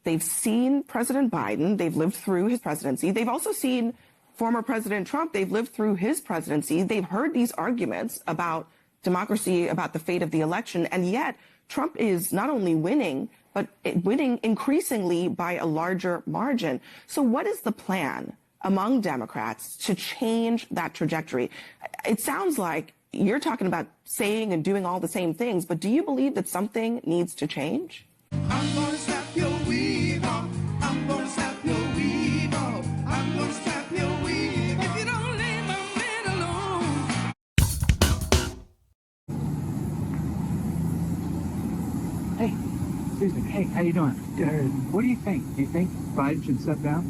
They've seen President Biden. They've lived through his presidency. They've also seen former President Trump. They've lived through his presidency. They've heard these arguments about democracy, about the fate of the election. And yet Trump is not only winning, but winning increasingly by a larger margin. So what is the plan among Democrats to change that trajectory? It sounds like you're talking about saying and doing all the same things, but do you believe that something needs to change? I'm gonna slap your weave off. I'm gonna slap your weave off. I'm gonna slap your weave if you don't leave my man alone. Hey, Susan, hey, how you doing? What do you think? Do you think Biden should step down?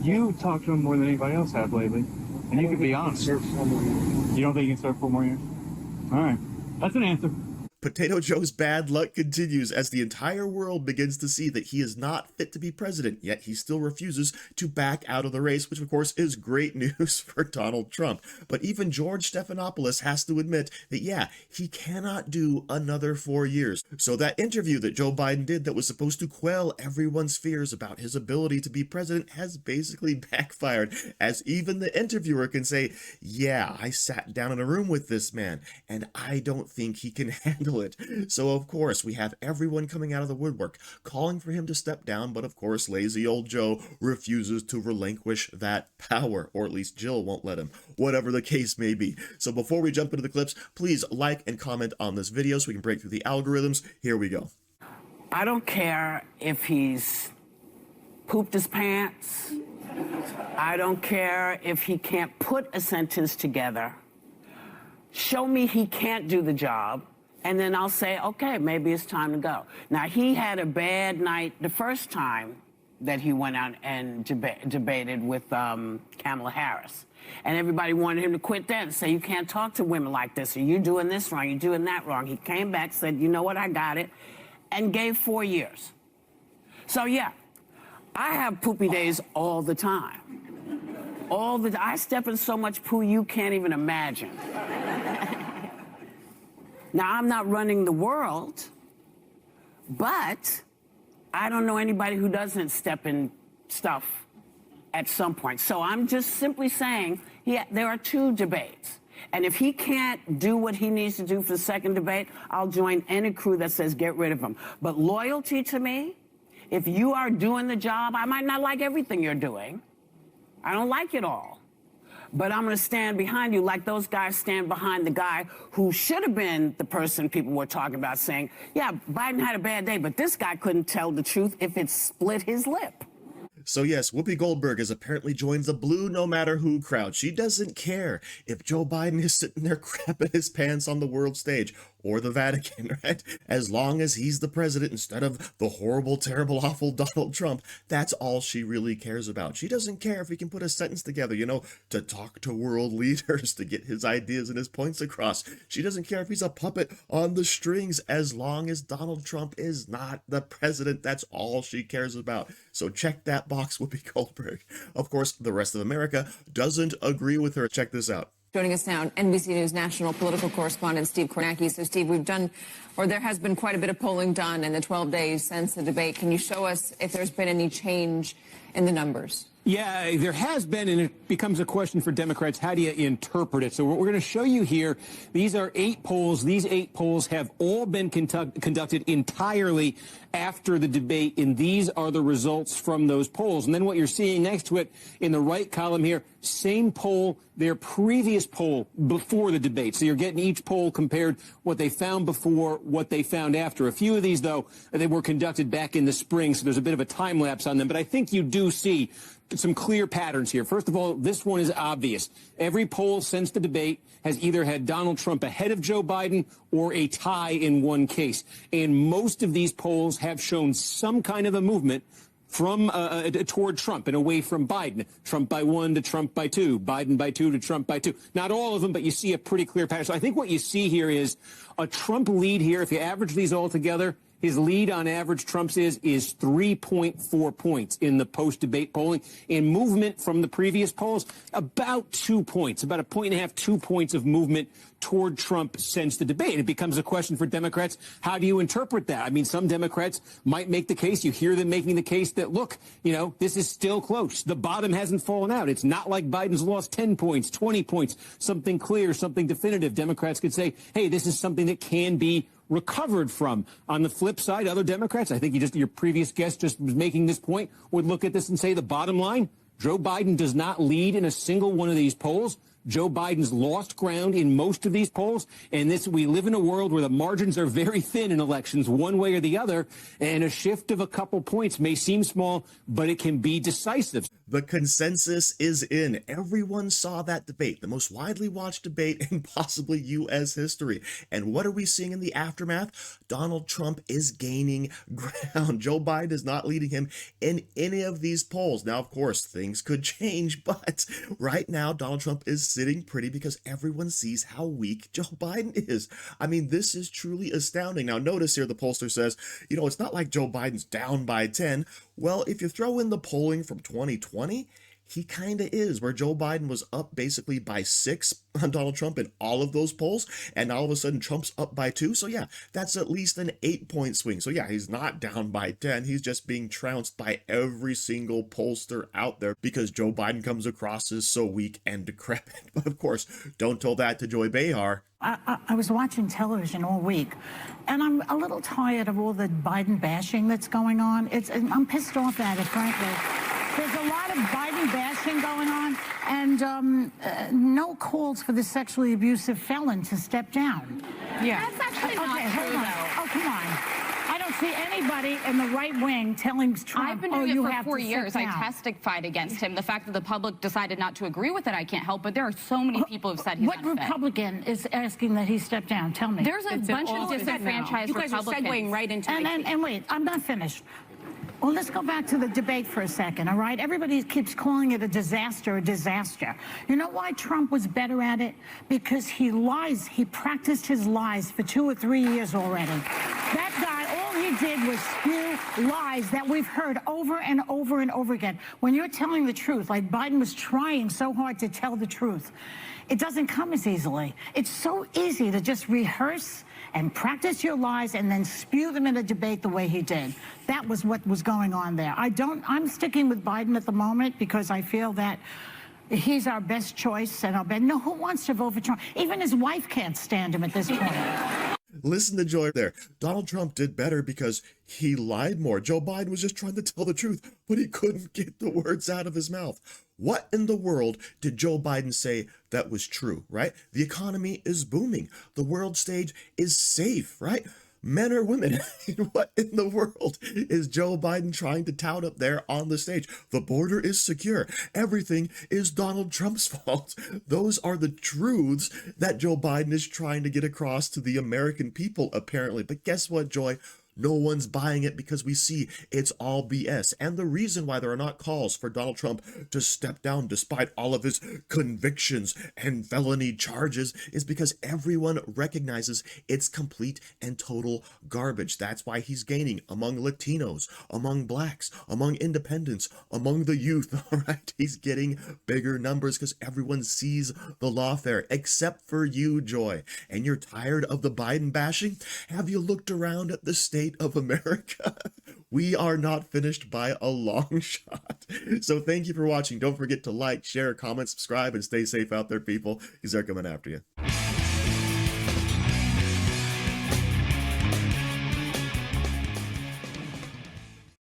You talked to him more than anybody else have lately, and you can be honest. You don't think he can serve 4 more years? All right, that's an answer. Potato Joe's bad luck continues as the entire world begins to see that he is not fit to be president, yet he still refuses to back out of the race, which of course is great news for Donald Trump. But even George Stephanopoulos has to admit that, yeah, he cannot do another 4 years. So that interview that Joe Biden did that was supposed to quell everyone's fears about his ability to be president has basically backfired, as even the interviewer can say, yeah, I sat down in a room with this man, and I don't think he can handle it. So of course we have everyone coming out of the woodwork calling for him to step down, but of course lazy old Joe refuses to relinquish that power, or at least Jill won't let him, whatever the case may be. So before we jump into the clips, please like and comment on this video so we can break through the algorithms. Here we go. I don't care if he's pooped his pants. I don't care if he can't put a sentence together. Show me he can't do the job, and then I'll say, okay, maybe it's time to go. Now, he had a bad night the first time that he went out and debated with Kamala Harris. And everybody wanted him to quit then and say, you can't talk to women like this, or you're doing this wrong, you're doing that wrong. He came back, said, you know what, I got it, and gave 4 years. So, yeah, I have poopy days all the time. I step in so much poo you can't even imagine. Now, I'm not running the world, but I don't know anybody who doesn't step in stuff at some point. So I'm just simply saying, yeah, there are 2 debates. And if he can't do what he needs to do for the second debate, I'll join any crew that says get rid of him. But loyalty to me, if you are doing the job, I might not like everything you're doing. I don't like it all. But I'm going to stand behind you like those guys stand behind the guy who should have been the person people were talking about, saying, yeah, Biden had a bad day, but this guy couldn't tell the truth if it split his lip. So yes, Whoopi Goldberg has apparently joined the blue no matter who crowd. She doesn't care if Joe Biden is sitting there crapping his pants on the world stage or the Vatican, right? As long as he's the president instead of the horrible, terrible, awful Donald Trump, that's all she really cares about. She doesn't care if he can put a sentence together, you know, to talk to world leaders, to get his ideas and his points across. She doesn't care if he's a puppet on the strings, as long as Donald Trump is not the president. That's all she cares about. So check that box, Whoopi Goldberg. Of course, the rest of America doesn't agree with her. Check this out. Joining us now, NBC News national political correspondent Steve Kornacki. So, Steve, there has been quite a bit of polling done in the 12 days since the debate. Can you show us if there's been any change in the numbers? Yeah, there has been, and it becomes a question for Democrats. How do you interpret it? So what we're going to show you here, these are 8 polls. These 8 polls have all been conducted entirely after the debate, and these are the results from those polls. And then what you're seeing next to it in the right column here, same poll, their previous poll before the debate. So you're getting each poll compared what they found before, what they found after. A few of these, though, they were conducted back in the spring, so there's a bit of a time lapse on them. But I think you do see some clear patterns here. First of all, this one is obvious. Every poll since the debate has either had Donald Trump ahead of Joe Biden or a tie in one case. And most of these polls have shown some kind of a movement from toward Trump and away from Biden. Trump by 1 to Trump by 2, Biden by 2 to Trump by 2. Not all of them, but you see a pretty clear pattern. So I think what you see here is a Trump lead here. If you average these all together, His lead on average, Trump's is 3.4 points in the post-debate polling. In movement from the previous polls, about 2 points, about a point and a half, 2 points of movement toward Trump since the debate. It becomes a question for Democrats. How do you interpret that? I mean, some Democrats might make the case. You hear them making the case that, look, you know, this is still close. The bottom hasn't fallen out. It's not like Biden's lost 10 points, 20 points, something clear, something definitive. Democrats could say, hey, this is something that can be recovered from. On the flip side, other Democrats, I think your previous guest just was making this point, would look at this and say the bottom line, Joe Biden does not lead in a single one of these polls. Joe Biden's lost ground in most of these polls, and we live in a world where the margins are very thin in elections, one way or the other, and a shift of a couple points may seem small, but it can be decisive. The consensus is in. Everyone saw that debate, the most widely watched debate in possibly U.S. history. And what are we seeing in the aftermath? Donald Trump is gaining ground. Joe Biden is not leading him in any of these polls. Now, of course, things could change, but right now, Donald Trump is sitting pretty because everyone sees how weak Joe Biden is. I mean, this is truly astounding. Now, notice here the pollster says, you know, it's not like Joe Biden's down by 10. Well, if you throw in the polling from 2020, he kind of is, where Joe Biden was up basically by 6 on Donald Trump in all of those polls, and all of a sudden Trump's up by 2. So yeah, that's at least an 8-point swing. So yeah, he's not down by 10. He's just being trounced by every single pollster out there because Joe Biden comes across as so weak and decrepit. But of course, don't tell that to Joy Behar. I was watching television all week, and I'm a little tired of all the Biden bashing that's going on. I'm pissed off at it, frankly. There's a lot of Biden bashing going on, and no calls for the sexually abusive felon to step down. Yeah. That's actually not true, though. Oh, come on. I don't see anybody in the right wing telling Trump, I've been doing it for 4 years. I testified against him. The fact that the public decided not to agree with it, I can't help, but there are so many people who've said he's unfit. What Republican is asking that he step down? Tell me. There's a bunch of disenfranchised Republicans. You guys are segueing right into and wait, I'm not finished. Well, let's go back to the debate for a second, all right? Everybody keeps calling it a disaster, a disaster. You know why Trump was better at it? Because he lies. He practiced his lies for 2 or 3 years already. That guy, all he did was spew lies that we've heard over and over and over again. When you're telling the truth, like Biden was trying so hard to tell the truth, it doesn't come as easily. It's so easy to just rehearse and practice your lies and then spew them in a debate the way he did. That was what was going on there. I'm sticking with Biden at the moment because I feel that he's our best choice, and who wants to vote for Trump? Even his wife can't stand him at this point. Listen to Joy there. Donald Trump did better because he lied more. Joe Biden was just trying to tell the truth, but he couldn't get the words out of his mouth. What in the world did Joe Biden say that was true, right? The economy is booming. The world stage is safe, right? Men or women. What in the world is Joe Biden trying to tout up there on the stage? The border is secure. Everything is Donald Trump's fault. Those are the truths that Joe Biden is trying to get across to the American people, apparently. But guess what, Joy? No one's buying it because we see it's all BS. And the reason why there are not calls for Donald Trump to step down despite all of his convictions and felony charges is because everyone recognizes it's complete and total garbage. That's why he's gaining among Latinos, among blacks, among independents, among the youth. All right, he's getting bigger numbers because everyone sees the lawfare, except for you, Joy. And you're tired of the Biden bashing? Have you looked around at the state of America? We are not finished by a long shot. So thank you for watching. Don't forget to like, share, comment, subscribe, and stay safe out there, people, because they're coming after you.